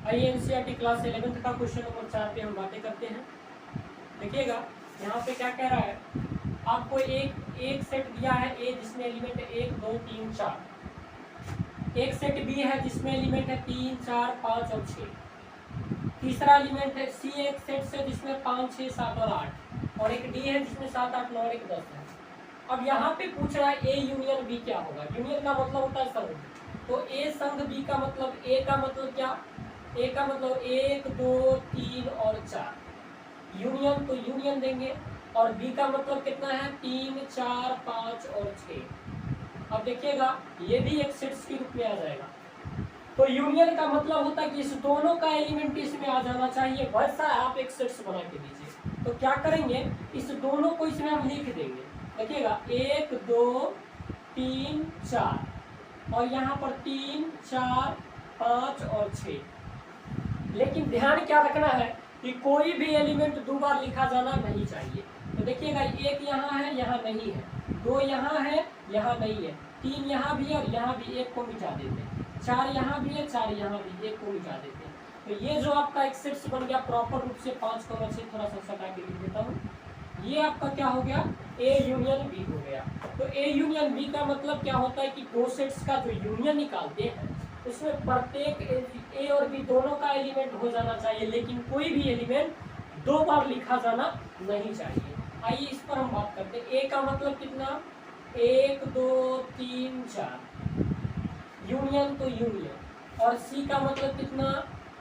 आइए NCERT class 11 का question number 4 पे हम बातें करते हैं। देखिएगा यहाँ पे क्या कह रहा है, आपको एक सेट दिया है ए जिसमें एलिमेंट है 1 2 3 4। एक सेट बी है जिसमें एलिमेंट है 3 4 5 और 6। तीसरा एलिमेंट है सी एक सेट से जिसमें 5 6 7 और 8, और एक डी है जिसमें 7 8 9 और एक 10 है। अब यहाँ पे पूछ रहा है ए यूनियन बी क्या होगा। यूनियन का मतलब होता है संघ, तो ए संघ बी का मतलब, ए का मतलब क्या, ए का मतलब 1 2 3 और 4। यूनियन तो यूनियन देंगे, और बी का मतलब कितना है 3 4 5 और 6। अब देखिएगा ये भी एक सेट्स के रूप में आ जाएगा। तो यूनियन का मतलब होता है कि इस दोनों का एलिमेंट इसमें आ जाना चाहिए, वैसा आप एक सेट्स बना के दीजिए। तो क्या करेंगे, इस दोनों को इसमें हम लिख देंगे। देखिएगा 1 2 3 4, और यहाँ पर 3 4 5 और 6। लेकिन ध्यान क्या रखना है कि कोई भी एलिमेंट दो बार लिखा जाना नहीं चाहिए। तो देखिएगा 1 यहाँ है, यहाँ नहीं है, 2 यहाँ है, यहाँ नहीं है, 3 यहाँ भी है और यहाँ भी, 1 को मिटा देते हैं, 4 यहाँ भी है, 4 यहाँ भी, 1 को मिटा देते हैं। तो ये जो आपका एक सेट्स बन गया प्रॉपर रूप से 5 को मैं थोड़ा सा सटा के लिख देता हूँ। ये आपका क्या हो गया, ए यूनियन बी हो गया। तो ए यूनियन बी का मतलब क्या होता है कि दो सेट्स का जो यूनियन निकालते हैं उसमें प्रत्येक ए और बी दोनों का एलिमेंट हो जाना चाहिए, लेकिन कोई भी एलिमेंट दो बार लिखा जाना नहीं चाहिए। आइए इस पर हम बात करते हैं। ए का मतलब कितना, 1 2 3 4, यूनियन तो यूनियन, और सी का मतलब कितना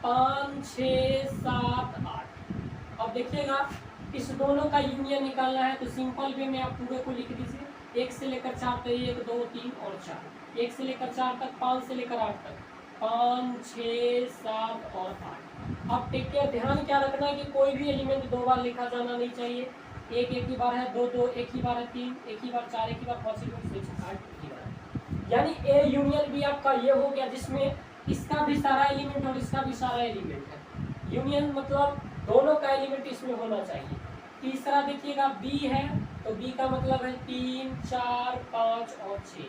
5 6 7 8। अब देखिएगा इस दोनों का यूनियन निकालना है, तो सिंपल वे में आप पूरे को लिख दीजिए। 1 से लेकर 4 तक 1 2 3 और 4, 1 से लेकर 4 तक, 5 से लेकर 8 तक, 5 6 7 और 8। अब देखिए ध्यान क्या रखना है कि कोई भी एलिमेंट दो बार लिखा जाना नहीं चाहिए। एक ही बार है, 2 2 एक ही बार है, 3 एक ही बार, 4 एक ही बार, 5 एक ही बार, 6 8 एक ही बार। यानी ए यूनियन भी आपका ये हो गया जिसमें इसका भी सारा एलिमेंट और इसका भी सारा एलिमेंट है। यूनियन मतलब दोनों का एलिमेंट इसमें होना चाहिए। तीसरा देखिएगा बी है, तो बी का मतलब है 3 4 5 और 6,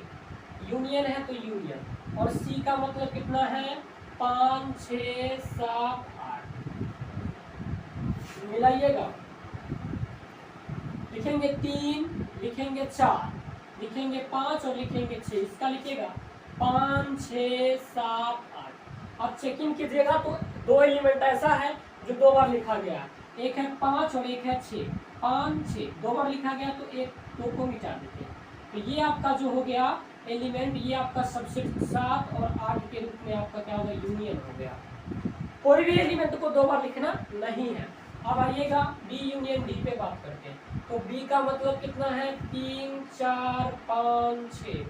यूनियन है तो यूनियन। और सी का मतलब कितना है 5 6 7 8। मिलाइएगा, लिखेंगे 3, लिखेंगे 4, लिखेंगे 5 और लिखेंगे 6। इसका लिखिएगा 5 6 7 8। अब चेकिंग कीजिएगा तो दो एलिमेंट ऐसा है जो दो बार लिखा गया है, एक है 5 और एक है 6। 5 6 दो बार लिखा गया तो एक 2 को मिटा देते हैं। तो ये आपका जो हो गया एलिमेंट, ये आपका सबसेट 7 और 8 के रूप में आपका क्या होगा, यूनियन हो गया। कोई भी एलिमेंट को दो बार लिखना नहीं है। अब आइएगा बी यूनियन डी पे बात करते हैं। तो बी का मतलब कितना है 3 4 5 6,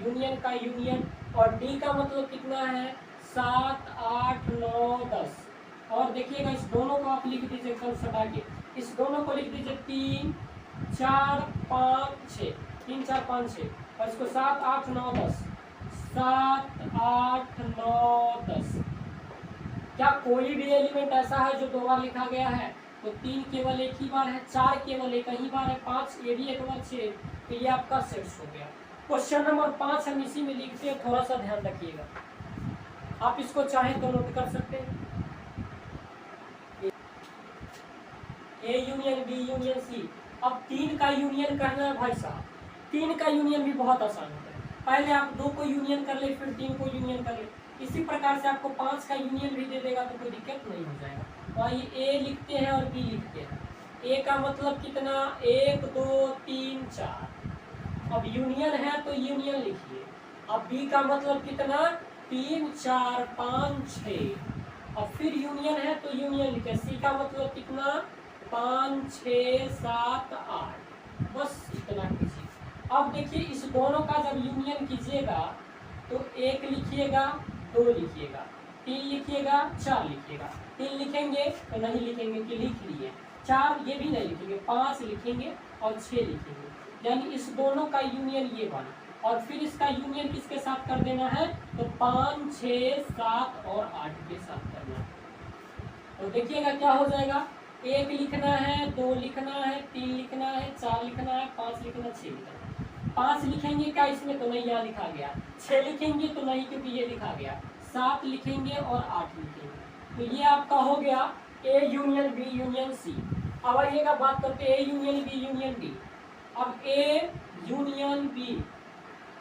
यूनियन का यूनियन। और डी का मतलब कितना है 7 8 9 10। और देखिएगा इस दोनों को आप लिख दीजिए कल सटा के, इस दोनों को लिख दीजिए 3 4 5 6, 3 4 5 6, और इसको 7 8 9 10, 7 8 9 10। क्या कोई भी एलिमेंट ऐसा है जो दो बार लिखा गया है? तो 3 केवल एक ही बार है, 4 केवल एक ही बार है, 5 ये भी एक बार, 6। तो ये आपका सेट्स हो गया। क्वेश्चन नंबर 5 हम इसी में लिखते हैं, थोड़ा सा ध्यान रखिएगा। आप इसको चाहे तो नोट कर सकते हैं। A union b union c. अब 3 का यूनियन करना है भाई साहब। 3 का यूनियन भी बहुत आसान होता है। पहले आप 2 को यूनियन कर ले, फिर 3 को यूनियन कर ले। इसी प्रकार से आपको 5 का यूनियन भी दे देगा तो कोई दिक्कत नहीं हो जाएगा। तो आइए ए लिखते हैं और बी लिखते हैं। ए का मतलब कितना 1 2 3 4। अब यूनियन है तो यूनियन लिखिए। अब बी का मतलब कितना 3 4 5 6। अब फिर यूनियन है तो यूनियन लिखे। सी का मतलब कितना 5 6 7 8। बस इतना कीजिए। अब देखिए इस दोनों का जब यूनियन कीजिएगा तो 1 लिखिएगा, 2 लिखिएगा, 3 लिखिएगा, 4 लिखिएगा। 3 लिखेंगे तो नहीं लिखेंगे कि लिख लिए, 4 ये भी नहीं लिखेंगे, 5 लिखेंगे और 6 लिखेंगे। यानी इस दोनों का यूनियन ये बना। और फिर इसका यूनियन किसके साथ कर देना है, तो 5 6 7 और 8 के साथ करना है। तो देखिएगा क्या हो जाएगा, 1 लिखना है, 2 लिखना है, 3 लिखना है, 4 लिखना है, 5 लिखना, 6 लिखना है। 5 लिखेंगे क्या इसमें, तो नहीं, यहाँ लिखा गया। 6 लिखेंगे तो नहीं क्योंकि ये लिखा गया। 7 लिखेंगे और 8 लिखेंगे। तो ये आपका हो गया a union b union c. अब आइएगा बात करते हैं a union b union d. अब ए यूनियन बी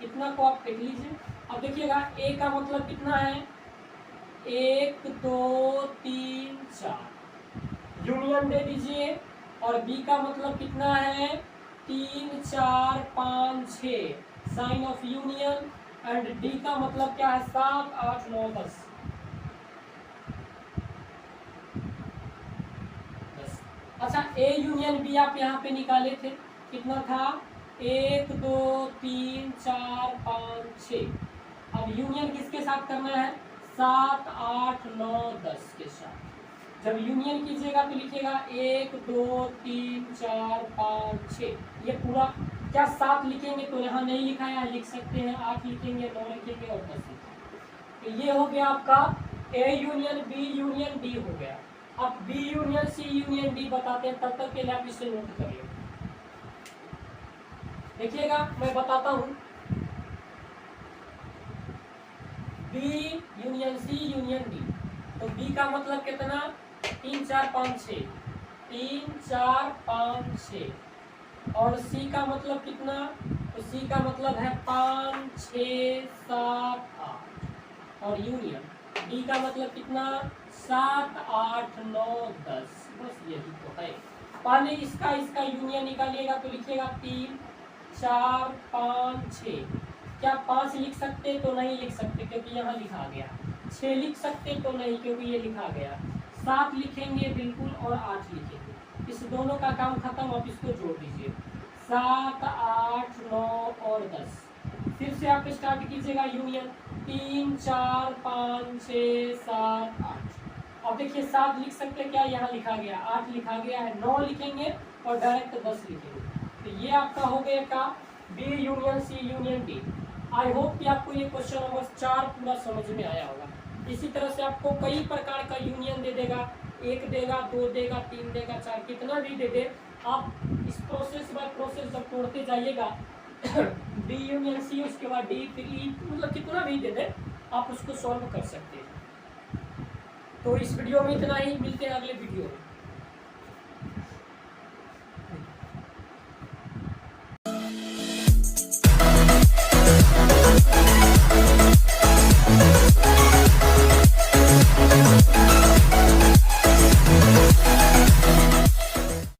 इतना को आप देख लीजिए। अब देखिएगा ए का मतलब कितना है, 1 2 3 4 यूनियन दे दीजिए, और बी का मतलब कितना है 3 4 5 6 sign of union, and d का मतलब क्या है 7 8 9 10। अच्छा ए यूनियन बी आप यहाँ पे निकाले थे, कितना था 1 2 3 4 5 6। अब यूनियन किसके साथ करना है 7 8 9 10 के साथ। जब यूनियन कीजिएगा तो लिखिएगा 1 2 3 4 5 6। ये पूरा क्या 7 लिखेंगे तो यहाँ नहीं लिखा है, यहाँ लिख सकते हैं 8 लिखेंगे 9 लिखेंगे और 10 लिखेंगे। तो ये हो गया आपका a union b union d हो गया। अब b union c union d बताते हैं, तब तक के लिए आप इसे नोट कर लो। देखिएगा मैं बताता हूं, b union c union d. तो बी का मतलब कितना 3 4 5 6 3 4 5 6, और सी का मतलब कितना, तो सी का मतलब है 5 6 7 8, और यूनियन डी का मतलब कितना 7 8 9 10। बस यही तो है। पहले इसका यूनियन निकालिएगा तो लिखिएगा 3 4 5 6। क्या 5 लिख सकते तो नहीं लिख सकते क्योंकि यहाँ लिखा गया। 6 लिख सकते तो नहीं क्योंकि ये लिखा गया। 7 लिखेंगे बिल्कुल और 8 लिखेंगे। इस दोनों का काम खत्म। अब इसको जोड़ दीजिए 7 8 9 और 10। फिर से आप स्टार्ट कीजिएगा यूनियन 3 4 5 6 7 8। अब देखिए 7 लिख सकते क्या, यहाँ लिखा गया 8 लिखा गया है, 9 लिखेंगे और डायरेक्ट 10 लिखेंगे। तो ये आपका हो गया का b union c union d. I hope कि आपको ये क्वेश्चन नंबर 4 पूरा समझ में आया होगा। इसी तरह से आपको कई प्रकार का यूनियन दे देगा, 1 देगा 2 देगा 3 देगा 4, कितना भी दे दे। आप इस प्रोसेस बाय प्रोसेस जब तोड़ते जाइएगा बी यूनियन सी, उसके बाद डी, फिर ई, मतलब कितना भी दे दे आप उसको सॉल्व कर सकते हैं। तो इस वीडियो में इतना ही, मिलते हैं अगले वीडियो में।